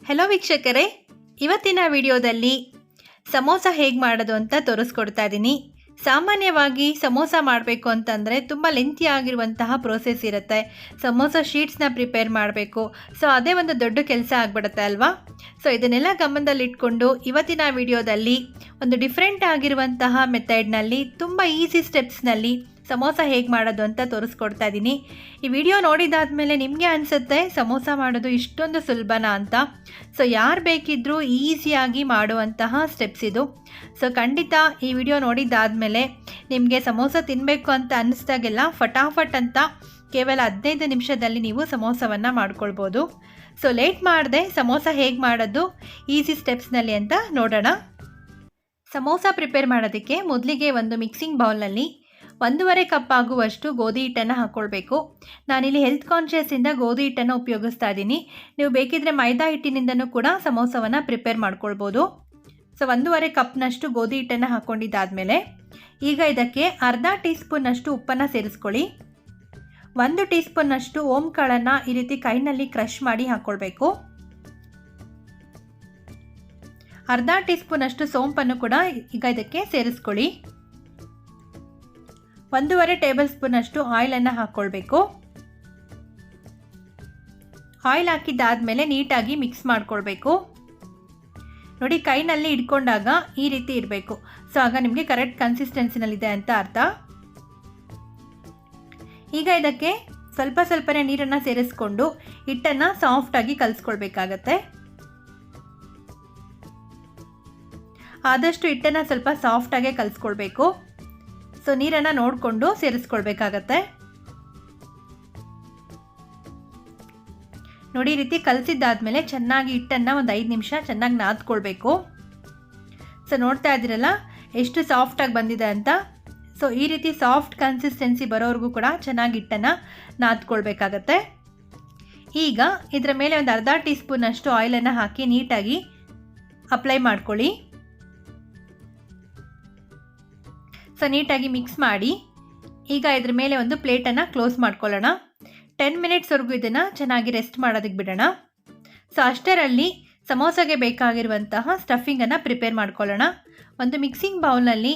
Hello ವೀಕ್ಷಕರೇ, ಇವತ್ತಿನ ವಿಡಿಯೋದಲ್ಲಿ ಸಮೋಸ ಹೇಗೆ ಮಾಡೋದು ಅಂತ ತೋರಿಸ್ಕೊಡ್ತಾ ಇದ್ದೀನಿ. ಸಾಮಾನ್ಯವಾಗಿ ಸಮೋಸ ಮಾಡಬೇಕು ಅಂತಂದರೆ ತುಂಬ ಲೆಂತಿ ಆಗಿರುವಂತಹ ಪ್ರೋಸೆಸ್ ಇರುತ್ತೆ. ಸಮೋಸ ಶೀಟ್ಸ್ನ ಪ್ರಿಪೇರ್ ಮಾಡಬೇಕು. ಸೊ ಅದೇ ಒಂದು ದೊಡ್ಡ ಕೆಲಸ ಆಗಿಬಿಡುತ್ತೆ ಅಲ್ವಾ. ಸೊ ಇದನ್ನೆಲ್ಲ ಗಮನದಲ್ಲಿಟ್ಕೊಂಡು ಇವತ್ತಿನ ವಿಡಿಯೋದಲ್ಲಿ ಒಂದು ಡಿಫ್ರೆಂಟ್ ಆಗಿರುವಂತಹ ಮೆಥಡ್ನಲ್ಲಿ ತುಂಬ ಈಸಿ ಸ್ಟೆಪ್ಸ್ನಲ್ಲಿ ಸಮೋಸ ಹೇಗೆ ಮಾಡೋದು ಅಂತ ತೋರಿಸ್ಕೊಡ್ತಾ ಇದ್ದೀನಿ. ಈ ವಿಡಿಯೋ ನೋಡಿದಾದ್ಮೇಲೆ ನಿಮಗೆ ಅನಿಸುತ್ತೆ ಸಮೋಸ ಮಾಡೋದು ಇಷ್ಟೊಂದು ಸುಲಭನಾ ಅಂತ. ಸೊ ಯಾರು ಬೇಕಿದ್ದರೂ ಈಸಿಯಾಗಿ ಮಾಡುವಂತಹ ಸ್ಟೆಪ್ಸ್ ಇದು. ಸೊ ಖಂಡಿತ ಈ ವಿಡಿಯೋ ನೋಡಿದಾದ್ಮೇಲೆ ನಿಮಗೆ ಸಮೋಸ ತಿನ್ನಬೇಕು ಅಂತ ಅನ್ನಿಸ್ದಾಗೆಲ್ಲ ಫಟಾಫಟ್ ಅಂತ ಕೇವಲ 15 ನಿಮಿಷದಲ್ಲಿ ನೀವು ಸಮೋಸವನ್ನು ಮಾಡ್ಕೊಳ್ಬೋದು. ಸೊ ಲೇಟ್ ಮಾಡದೆ ಸಮೋಸ ಹೇಗೆ ಮಾಡೋದು ಈಸಿ ಸ್ಟೆಪ್ಸ್ನಲ್ಲಿ ಅಂತ ನೋಡೋಣ. ಸಮೋಸ ಪ್ರಿಪೇರ್ ಮಾಡೋದಕ್ಕೆ ಮೊದಲಿಗೆ ಒಂದು ಮಿಕ್ಸಿಂಗ್ ಬೌಲ್ನಲ್ಲಿ 1.5 ಕಪ್ ಆಗುವಷ್ಟು ಗೋಧಿ ಹಿಟ್ಟನ್ನು ಹಾಕ್ಕೊಳ್ಬೇಕು. ನಾನಿಲ್ಲಿ ಹೆಲ್ತ್ ಕಾನ್ಷಿಯಸ್ಸಿಂದ ಗೋಧಿ ಹಿಟ್ಟನ್ನು ಉಪಯೋಗಿಸ್ತಾ ಇದ್ದೀನಿ. ನೀವು ಬೇಕಿದ್ರೆ ಮೈದಾ ಹಿಟ್ಟಿನಿಂದನೂ ಕೂಡ ಸಮೋಸವನ್ನು ಪ್ರಿಪೇರ್ ಮಾಡ್ಕೊಳ್ಬೋದು. ಸೊ 1.5 ಕಪ್ನಷ್ಟು ಗೋಧಿ ಹಿಟ್ಟನ್ನು ಹಾಕ್ಕೊಂಡಿದ್ದಾದಮೇಲೆ ಈಗ ಇದಕ್ಕೆ ಅರ್ಧ ಟೀ ಸ್ಪೂನ್ನಷ್ಟು ಉಪ್ಪನ್ನು ಸೇರಿಸ್ಕೊಳ್ಳಿ. 1 ಟೀ ಸ್ಪೂನ್ನಷ್ಟು ಓಂ ಕಾಳನ್ನು ಈ ರೀತಿ ಕೈನಲ್ಲಿ ಕ್ರಷ್ ಮಾಡಿ ಹಾಕ್ಕೊಳ್ಬೇಕು. ಅರ್ಧ ಟೀ ಸ್ಪೂನಷ್ಟು ಸೋಂಪನ್ನು ಕೂಡ ಈಗ ಇದಕ್ಕೆ ಸೇರಿಸ್ಕೊಳ್ಳಿ. 1.5 ಟೇಬಲ್ ಸ್ಪೂನಷ್ಟು ಆಯಿಲನ್ನು ಹಾಕ್ಕೊಳ್ಬೇಕು. ಆಯಿಲ್ ಹಾಕಿದ್ದಾದಮೇಲೆ ನೀಟಾಗಿ ಮಿಕ್ಸ್ ಮಾಡ್ಕೊಳ್ಬೇಕು. ನೋಡಿ, ಕೈನಲ್ಲಿ ಹಿಡ್ಕೊಂಡಾಗ ಈ ರೀತಿ ಇರಬೇಕು. ಸೊ ಆಗ ನಿಮಗೆ ಕರೆಕ್ಟ್ ಕನ್ಸಿಸ್ಟೆನ್ಸಿನಲ್ಲಿದೆ ಅಂತ ಅರ್ಥ. ಈಗ ಇದಕ್ಕೆ ಸ್ವಲ್ಪ ಸ್ವಲ್ಪನೇ ನೀರನ್ನು ಸೇರಿಸ್ಕೊಂಡು ಹಿಟ್ಟನ್ನು ಸಾಫ್ಟಾಗಿ ಕಲಿಸ್ಕೊಳ್ಬೇಕಾಗತ್ತೆ. ಆದಷ್ಟು ಹಿಟ್ಟನ್ನು ಸ್ವಲ್ಪ ಸಾಫ್ಟಾಗೆ ಕಲಿಸ್ಕೊಳ್ಬೇಕು. ಸೊ ನೀರನ್ನು ನೋಡಿಕೊಂಡು ಸೇರಿಸ್ಕೊಳ್ಬೇಕಾಗತ್ತೆ. ನೋಡಿ, ಈ ರೀತಿ ಕಲಸಿದ್ದಾದ್ಮೇಲೆ ಚೆನ್ನಾಗಿ ಹಿಟ್ಟನ್ನು ಒಂದು 5 ನಿಮಿಷ ಚೆನ್ನಾಗಿ ನಾದ್ಕೊಳ್ಬೇಕು. ಸೊ ನೋಡ್ತಾ ಇದ್ದೀರಲ್ಲ ಎಷ್ಟು ಸಾಫ್ಟಾಗಿ ಬಂದಿದೆ ಅಂತ. ಸೊ ಈ ರೀತಿ ಸಾಫ್ಟ್ ಕನ್ಸಿಸ್ಟೆನ್ಸಿ ಬರೋವರೆಗೂ ಕೂಡ ಚೆನ್ನಾಗಿ ಹಿಟ್ಟನ್ನು ನಾದ್ಕೊಳ್ಬೇಕಾಗತ್ತೆ. ಈಗ ಇದರ ಮೇಲೆ ಒಂದು ಅರ್ಧ ಟೀ ಸ್ಪೂನಷ್ಟು ಆಯಿಲನ್ನು ಹಾಕಿ ನೀಟಾಗಿ ಅಪ್ಲೈ ಮಾಡ್ಕೊಳ್ಳಿ. ಸೊ ನೀಟಾಗಿ ಮಿಕ್ಸ್ ಮಾಡಿ ಈಗ ಇದ್ರ ಮೇಲೆ ಒಂದು ಪ್ಲೇಟನ್ನು ಕ್ಲೋಸ್ ಮಾಡ್ಕೊಳ್ಳೋಣ. 10 ಮಿನಿಟ್ಸ್ವರೆಗೂ ಇದನ್ನು ಚೆನ್ನಾಗಿ ರೆಸ್ಟ್ ಮಾಡೋದಕ್ಕೆ ಬಿಡೋಣ. ಸೊ ಅಷ್ಟರಲ್ಲಿ ಸಮೋಸಾಗೆ ಬೇಕಾಗಿರುವಂತಹ ಸ್ಟಫಿಂಗನ್ನು ಪ್ರಿಪೇರ್ ಮಾಡ್ಕೊಳ್ಳೋಣ. ಒಂದು ಮಿಕ್ಸಿಂಗ್ ಬೌಲ್ನಲ್ಲಿ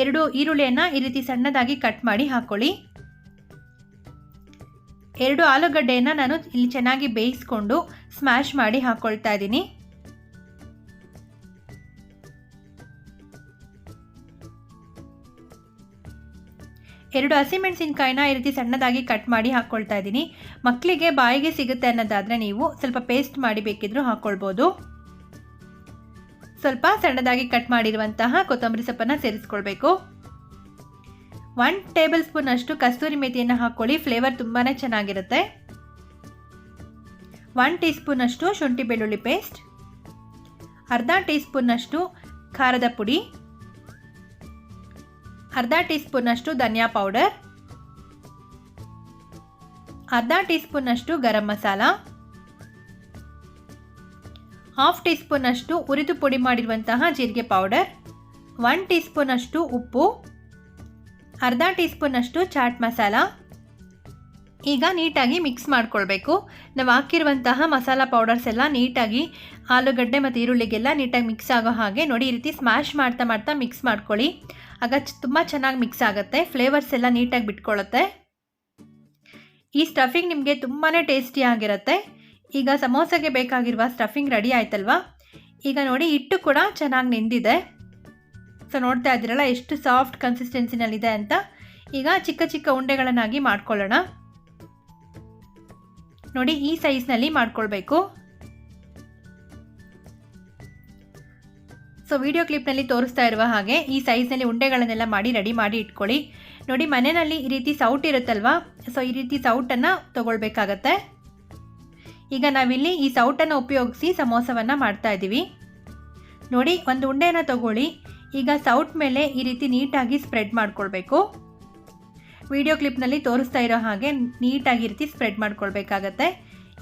2 ಈರುಳ್ಳಿಯನ್ನು ಈ ರೀತಿ ಸಣ್ಣದಾಗಿ ಕಟ್ ಮಾಡಿ ಹಾಕ್ಕೊಳ್ಳಿ. 2 ಆಲೂಗಡ್ಡೆಯನ್ನು ನಾನು ಇಲ್ಲಿ ಚೆನ್ನಾಗಿ ಬೇಯಿಸ್ಕೊಂಡು ಸ್ಮ್ಯಾಶ್ ಮಾಡಿ ಹಾಕ್ಕೊಳ್ತಾ ಇದ್ದೀನಿ. 2 ಹಸಿಮೆಣಸಿನ್ಕಾಯಿನ ಈ ರೀತಿ ಸಣ್ಣದಾಗಿ ಕಟ್ ಮಾಡಿ ಹಾಕ್ಕೊಳ್ತಾ ಇದ್ದೀನಿ. ಮಕ್ಕಳಿಗೆ ಬಾಯಿಗೆ ಸಿಗುತ್ತೆ ಅನ್ನೋದಾದರೆ ನೀವು ಸ್ವಲ್ಪ ಪೇಸ್ಟ್ ಮಾಡಿ ಬೇಕಿದ್ರೂ ಹಾಕ್ಕೊಳ್ಬೋದು. ಸ್ವಲ್ಪ ಸಣ್ಣದಾಗಿ ಕಟ್ ಮಾಡಿರುವಂತಹ ಕೊತ್ತಂಬರಿ ಸೊಪ್ಪನ್ನು ಸೇರಿಸ್ಕೊಳ್ಬೇಕು. 1 ಟೇಬಲ್ ಸ್ಪೂನ್ ಅಷ್ಟು ಕಸ್ತೂರಿ ಮೇಥಿಯನ್ನು ಹಾಕ್ಕೊಳ್ಳಿ. ಫ್ಲೇವರ್ ತುಂಬಾ ಚೆನ್ನಾಗಿರುತ್ತೆ. 1 ಟೀ ಸ್ಪೂನ್ ಅಷ್ಟು ಶುಂಠಿ ಬೆಳ್ಳುಳ್ಳಿ ಪೇಸ್ಟ್, ಅರ್ಧ ಟೀ ಸ್ಪೂನ್ ಅಷ್ಟು ಖಾರದ ಪುಡಿ, ಅರ್ಧ ಟೀ ಸ್ಪೂನಷ್ಟು ಧನಿಯಾ ಪೌಡರ್, ಅರ್ಧ ಟೀ ಸ್ಪೂನಷ್ಟು ಗರಂ ಮಸಾಲ, ಹಾಫ್ ಟೀ ಸ್ಪೂನಷ್ಟು ಹುರಿದು ಪುಡಿ ಮಾಡಿರುವಂತಹ ಜೀರಿಗೆ ಪೌಡರ್, 1 ಟೀ ಸ್ಪೂನಷ್ಟು ಉಪ್ಪು, ಅರ್ಧ ಟೀ ಸ್ಪೂನಷ್ಟು ಚಾಟ್ ಮಸಾಲ. ಈಗ ನೀಟಾಗಿ ಮಿಕ್ಸ್ ಮಾಡ್ಕೊಳ್ಬೇಕು. ನಾವು ಹಾಕಿರುವಂತಹ ಮಸಾಲ ಪೌಡರ್ಸ್ ಎಲ್ಲ ನೀಟಾಗಿ ಆಲೂಗಡ್ಡೆ ಮತ್ತು ಈರುಳ್ಳಿಗೆಲ್ಲ ನೀಟಾಗಿ ಮಿಕ್ಸ್ ಆಗೋ ಹಾಗೆ ನೋಡಿ ಈ ರೀತಿ ಸ್ಮ್ಯಾಶ್ ಮಾಡ್ತಾ ಮಾಡ್ತಾ ಮಿಕ್ಸ್ ಮಾಡ್ಕೊಳ್ಳಿ. ಆಗ ತುಂಬ ಚೆನ್ನಾಗಿ ಮಿಕ್ಸ್ ಆಗುತ್ತೆ. ಫ್ಲೇವರ್ಸ್ ಎಲ್ಲ ನೀಟಾಗಿ ಬಿಟ್ಕೊಳ್ಳುತ್ತೆ. ಈ ಸ್ಟಫಿಂಗ್ ನಿಮಗೆ ತುಂಬಾ ಟೇಸ್ಟಿಯಾಗಿರುತ್ತೆ. ಈಗ ಸಮೋಸಾಗೆ ಬೇಕಾಗಿರುವ ಸ್ಟಫಿಂಗ್ ರೆಡಿ ಆಯ್ತಲ್ವಾ. ಈಗ ನೋಡಿ ಹಿಟ್ಟು ಕೂಡ ಚೆನ್ನಾಗಿ ನೆಂದಿದೆ. ಸೊ ನೋಡ್ತಾ ಇದ್ದೀರಲ್ಲ ಎಷ್ಟು ಸಾಫ್ಟ್ ಕನ್ಸಿಸ್ಟೆನ್ಸಿನಲ್ಲಿದೆ ಅಂತ. ಈಗ ಚಿಕ್ಕ ಚಿಕ್ಕ ಉಂಡೆಗಳನ್ನಾಗಿ ಮಾಡ್ಕೊಳ್ಳೋಣ. ನೋಡಿ, ಈ ಸೈಜ್ನಲ್ಲಿ ಮಾಡ್ಕೊಳ್ಬೇಕು. ಸೊ ವಿಡಿಯೋ ಕ್ಲಿಪ್ನಲ್ಲಿ ತೋರಿಸ್ತಾ ಇರುವ ಹಾಗೆ ಈ ಸೈಜ್ನಲ್ಲಿ ಉಂಡೆಗಳನ್ನೆಲ್ಲ ಮಾಡಿ ರೆಡಿ ಮಾಡಿ ಇಟ್ಕೊಳ್ಳಿ. ನೋಡಿ, ಮನೆಯಲ್ಲಿ ಈ ರೀತಿ ಸೌಟ್ ಇರುತ್ತಲ್ವಾ. ಸೊ ಈ ರೀತಿ ಸೌಟನ್ನು ತಗೊಳ್ಬೇಕಾಗತ್ತೆ. ಈಗ ನಾವಿಲ್ಲಿ ಈ ಸೌಟನ್ನು ಉಪಯೋಗಿಸಿ ಸಮೋಸವನ್ನು ಮಾಡ್ತಾ ಇದ್ದೀವಿ. ನೋಡಿ, ಒಂದು ಉಂಡೆಯನ್ನು ತಗೊಳ್ಳಿ. ಈಗ ಸೌಟ್ ಮೇಲೆ ಈ ರೀತಿ ನೀಟಾಗಿ ಸ್ಪ್ರೆಡ್ ಮಾಡ್ಕೊಳ್ಬೇಕು. ವಿಡಿಯೋ ಕ್ಲಿಪ್ನಲ್ಲಿ ತೋರಿಸ್ತಾ ಇರೋ ಹಾಗೆ ನೀಟಾಗಿ ರೀತಿ ಸ್ಪ್ರೆಡ್ ಮಾಡ್ಕೊಳ್ಬೇಕಾಗತ್ತೆ.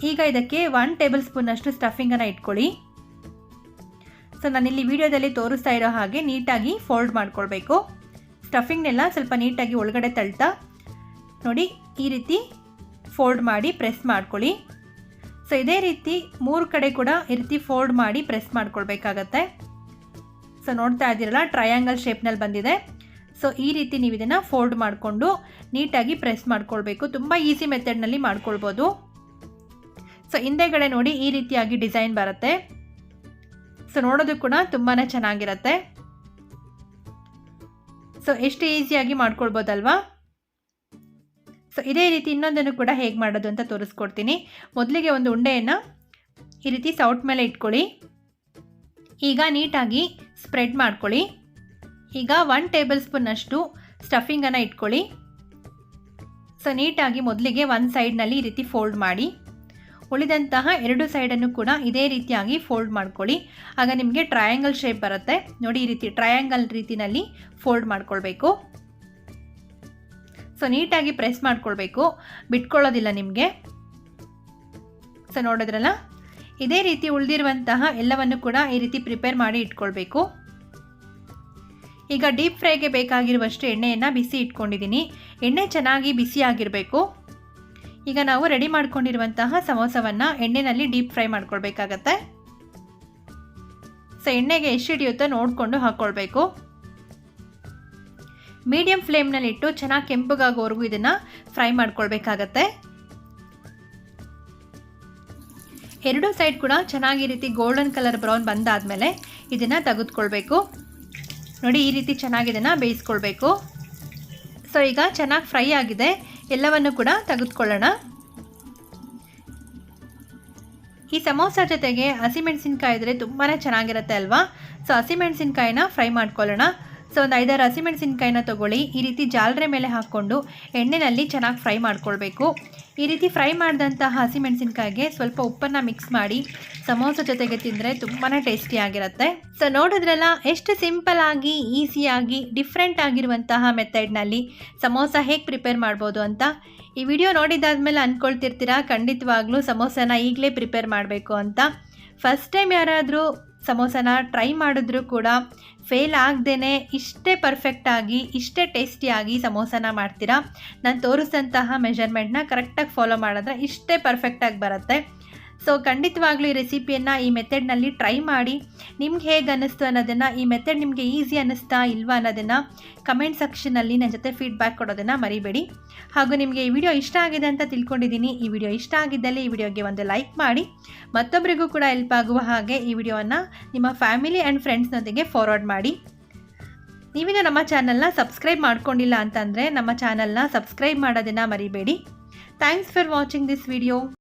ಈಗ ಇದಕ್ಕೆ 1 ಟೇಬಲ್ ಸ್ಪೂನಷ್ಟು ಸ್ಟಫಿಂಗನ್ನು ಇಟ್ಕೊಳ್ಳಿ. ಸೊ ನಾನಿಲ್ಲಿ ವಿಡಿಯೋದಲ್ಲಿ ತೋರಿಸ್ತಾ ಇರೋ ಹಾಗೆ ನೀಟಾಗಿ ಫೋಲ್ಡ್ ಮಾಡ್ಕೊಳ್ಬೇಕು. ಸ್ಟಫಿಂಗ್ನೆಲ್ಲ ಸ್ವಲ್ಪ ನೀಟಾಗಿ ಒಳಗಡೆ ತಳ್ತಾ ನೋಡಿ ಈ ರೀತಿ ಫೋಲ್ಡ್ ಮಾಡಿ ಪ್ರೆಸ್ ಮಾಡ್ಕೊಳ್ಳಿ. ಸೊ ಇದೇ ರೀತಿ 3 ಕಡೆ ಕೂಡ ಈ ರೀತಿ ಫೋಲ್ಡ್ ಮಾಡಿ ಪ್ರೆಸ್ ಮಾಡ್ಕೊಳ್ಬೇಕಾಗತ್ತೆ. ಸೊ ನೋಡ್ತಾ ಇದ್ದೀರಲ್ಲ, ಟ್ರಯಾಂಗಲ್ ಶೇಪ್ನಲ್ಲಿ ಬಂದಿದೆ. ಸೊ ಈ ರೀತಿ ನೀವು ಇದನ್ನು ಫೋಲ್ಡ್ ಮಾಡಿಕೊಂಡು ನೀಟಾಗಿ ಪ್ರೆಸ್ ಮಾಡ್ಕೊಳ್ಬೇಕು. ತುಂಬ ಈಸಿ ಮೆಥಡ್ನಲ್ಲಿ ಮಾಡ್ಕೊಳ್ಬೋದು. ಸೊ ಹಿಂದೆಗಡೆ ನೋಡಿ ಈ ರೀತಿಯಾಗಿ ಡಿಸೈನ್ ಬರುತ್ತೆ. ಸೊ ನೋಡೋದು ಕೂಡ ತುಂಬಾ ಚೆನ್ನಾಗಿರುತ್ತೆ. ಸೊ ಎಷ್ಟು ಈಸಿಯಾಗಿ ಮಾಡ್ಕೊಳ್ಬೋದಲ್ವಾ. ಸೊ ಇದೇ ರೀತಿ ಇನ್ನೊಂದನ್ನು ಕೂಡ ಹೇಗೆ ಮಾಡೋದು ಅಂತ ತೋರಿಸ್ಕೊಡ್ತೀನಿ. ಮೊದಲಿಗೆ ಒಂದು ಉಂಡೆಯನ್ನು ಈ ರೀತಿ ಸೌಟ್ ಮೇಲೆ ಇಟ್ಕೊಳ್ಳಿ. ಈಗ ನೀಟಾಗಿ ಸ್ಪ್ರೆಡ್ ಮಾಡ್ಕೊಳ್ಳಿ. ಈಗ 1 ಟೇಬಲ್ ಸ್ಪೂನಷ್ಟು ಸ್ಟಫಿಂಗನ್ನು ಇಟ್ಕೊಳ್ಳಿ. ಸೊ ನೀಟಾಗಿ ಮೊದಲಿಗೆ ಒಂದು ಸೈಡ್ನಲ್ಲಿ ಈ ರೀತಿ ಫೋಲ್ಡ್ ಮಾಡಿ, ಉಳಿದಂತಹ 2 ಸೈಡನ್ನು ಕೂಡ ಇದೇ ರೀತಿಯಾಗಿ ಫೋಲ್ಡ್ ಮಾಡ್ಕೊಳ್ಳಿ. ಆಗ ನಿಮಗೆ ಟ್ರಯಾಂಗಲ್ ಶೇಪ್ ಬರುತ್ತೆ ನೋಡಿ. ಈ ರೀತಿ ಟ್ರಯಾಂಗಲ್ ರೀತಿಯಲ್ಲಿ ಫೋಲ್ಡ್ ಮಾಡ್ಕೊಳ್ಬೇಕು. ಸೊ ನೀಟಾಗಿ ಪ್ರೆಸ್ ಮಾಡ್ಕೊಳ್ಬೇಕು, ಬಿಟ್ಕೊಳ್ಳೋದಿಲ್ಲ ನಿಮಗೆ. ಸೊ ನೋಡಿದ್ರಲ್ಲ, ಇದೇ ರೀತಿ ಉಳಿದಿರುವಂತಹ ಎಲ್ಲವನ್ನು ಕೂಡ ಈ ರೀತಿ ಪ್ರಿಪೇರ್ ಮಾಡಿ ಇಟ್ಕೊಳ್ಬೇಕು. ಈಗ ಡೀಪ್ ಫ್ರೈಗೆ ಬೇಕಾಗಿರುವಷ್ಟು ಎಣ್ಣೆಯನ್ನು ಬಿಸಿ ಇಟ್ಕೊಂಡಿದ್ದೀನಿ. ಎಣ್ಣೆ ಚೆನ್ನಾಗಿ ಬಿಸಿ ಆಗಿರಬೇಕು. ಈಗ ನಾವು ರೆಡಿ ಮಾಡ್ಕೊಂಡಿರುವಂತಹ ಸಮೋಸವನ್ನು ಎಣ್ಣೆಯಲ್ಲಿ ಡೀಪ್ ಫ್ರೈ ಮಾಡ್ಕೊಳ್ಬೇಕಾಗತ್ತೆ. ಸೊ ಎಣ್ಣೆಗೆ ಎಷ್ಟು ಹಿಡಿಯುತ್ತೋ ನೋಡಿಕೊಂಡು ಹಾಕ್ಕೊಳ್ಬೇಕು. ಮೀಡಿಯಂ ಫ್ಲೇಮ್ನಲ್ಲಿಟ್ಟು ಚೆನ್ನಾಗಿ ಕೆಂಪಗಾಗೋವರೆಗೂ ಇದನ್ನು ಫ್ರೈ ಮಾಡ್ಕೊಳ್ಬೇಕಾಗತ್ತೆ. 2 ಸೈಡ್ ಕೂಡ ಚೆನ್ನಾಗಿ ಈ ರೀತಿ ಗೋಲ್ಡನ್ ಕಲರ್ ಬ್ರೌನ್ ಬಂದಾದಮೇಲೆ ಇದನ್ನು ತೆಗೆದುಕೊಳ್ಬೇಕು. ನೋಡಿ, ಈ ರೀತಿ ಚೆನ್ನಾಗಿ ಇದನ್ನು ಬೇಯಿಸ್ಕೊಳ್ಬೇಕು. ಸೊ ಈಗ ಚೆನ್ನಾಗಿ ಫ್ರೈ ಆಗಿದೆ. ಎಲ್ಲವನ್ನು ಕೂಡ ತೆಗೆದುಕೊಳ್ಳೋಣ. ಈ ಸಮೋಸ ಜೊತೆಗೆ ಹಸಿಮೆಣಸಿನ್ಕಾಯಿ ಇದ್ದರೆ ತುಂಬಾ ಚೆನ್ನಾಗಿರುತ್ತೆ ಅಲ್ವಾ. ಸೊ ಹಸಿಮೆಣಸಿನ್ಕಾಯಿನ ಫ್ರೈ ಮಾಡ್ಕೊಳ್ಳೋಣ. ಸೊ ಒಂದು 5-6 ಹಸಿಮೆಣಸಿನ್ಕಾಯಿನ ತೊಗೊಳ್ಳಿ. ಈ ರೀತಿ ಜಾಲರೆ ಮೇಲೆ ಹಾಕ್ಕೊಂಡು ಎಣ್ಣೆಯಲ್ಲಿ ಚೆನ್ನಾಗಿ ಫ್ರೈ ಮಾಡ್ಕೊಳ್ಬೇಕು. ಈ ರೀತಿ ಫ್ರೈ ಮಾಡಿದಂತಹ ಹಸಿಮೆಣಸಿನ್ಕಾಯಿಗೆ ಸ್ವಲ್ಪ ಉಪ್ಪನ್ನು ಮಿಕ್ಸ್ ಮಾಡಿ ಸಮೋಸ ಜೊತೆಗೆ ತಿಂದರೆ ತುಂಬಾ ಟೇಸ್ಟಿಯಾಗಿರುತ್ತೆ. ಸೊ ನೋಡಿದ್ರಲ್ಲ, ಎಷ್ಟು ಸಿಂಪಲ್ ಆಗಿ ಈಸಿಯಾಗಿ ಡಿಫ್ರೆಂಟ್ ಆಗಿರುವಂತಹ ಮೆಥಡ್ನಲ್ಲಿ ಸಮೋಸ ಹೇಗೆ ಪ್ರಿಪೇರ್ ಮಾಡ್ಬೋದು ಅಂತ. ಈ ವಿಡಿಯೋ ನೋಡಿದಾದ್ಮೇಲೆ ಅಂದ್ಕೊಳ್ತಿರ್ತೀರಾ ಖಂಡಿತವಾಗ್ಲೂ ಸಮೋಸನ ಈಗಲೇ ಪ್ರಿಪೇರ್ ಮಾಡಬೇಕು ಅಂತ. ಫಸ್ಟ್ ಟೈಮ್ ಯಾರಾದರೂ ಸಮೋಸನ ಟ್ರೈ ಮಾಡಿದ್ರೂ ಕೂಡ ಫೇಲ್ ಆಗದೇ ಇಷ್ಟೇ ಪರ್ಫೆಕ್ಟಾಗಿ ಇಷ್ಟೇ ಟೇಸ್ಟಿಯಾಗಿ ಸಮೋಸನ ಮಾಡ್ತೀರಾ. ನಾನು ತೋರಿಸಿದಂತಹ ಮೆಷರ್ಮೆಂಟ್ನ ಕರೆಕ್ಟಾಗಿ ಫಾಲೋ ಮಾಡಿದ್ರೆ ಇಷ್ಟೇ ಪರ್ಫೆಕ್ಟಾಗಿ ಬರುತ್ತೆ. ಸೊ ಖಂಡಿತವಾಗ್ಲೂ ಈ ರೆಸಿಪಿಯನ್ನು ಈ ಮೆಥಡ್ನಲ್ಲಿ ಟ್ರೈ ಮಾಡಿ. ನಿಮ್ಗೆ ಹೇಗೆ ಅನ್ನಿಸ್ತು ಅನ್ನೋದನ್ನು, ಈ ಮೆಥಡ್ ನಿಮಗೆ ಈಸಿ ಅನ್ನಿಸ್ತಾ ಇಲ್ವಾ ಅನ್ನೋದನ್ನು ಕಮೆಂಟ್ ಸೆಕ್ಷನಲ್ಲಿ ನನ್ನ ಜೊತೆ ಫೀಡ್ಬ್ಯಾಕ್ ಕೊಡೋದನ್ನು ಮರಿಬೇಡಿ. ಹಾಗೂ ನಿಮಗೆ ಈ ವಿಡಿಯೋ ಇಷ್ಟ ಆಗಿದೆ ಅಂತ ತಿಳ್ಕೊಂಡಿದ್ದೀನಿ. ಈ ವಿಡಿಯೋ ಇಷ್ಟ ಆಗಿದ್ದಲ್ಲಿ ಈ ವಿಡಿಯೋಗೆ ಒಂದು ಲೈಕ್ ಮಾಡಿ, ಮತ್ತೊಬ್ಬರಿಗೂ ಕೂಡ ಹೆಲ್ಪ್ ಆಗುವ ಹಾಗೆ ಈ ವಿಡಿಯೋವನ್ನು ನಿಮ್ಮ ಫ್ಯಾಮಿಲಿ ಆ್ಯಂಡ್ ಫ್ರೆಂಡ್ಸ್ನೊಂದಿಗೆ ಫಾರ್ವರ್ಡ್ ಮಾಡಿ. ನೀವಿನ್ನೂ ನಮ್ಮ ಚಾನಲ್ನ ಸಬ್ಸ್ಕ್ರೈಬ್ ಮಾಡ್ಕೊಂಡಿಲ್ಲ ಅಂತಂದರೆ ನಮ್ಮ ಚಾನಲ್ನ ಸಬ್ಸ್ಕ್ರೈಬ್ ಮಾಡೋದನ್ನು ಮರಿಬೇಡಿ. Thanks for watching this video.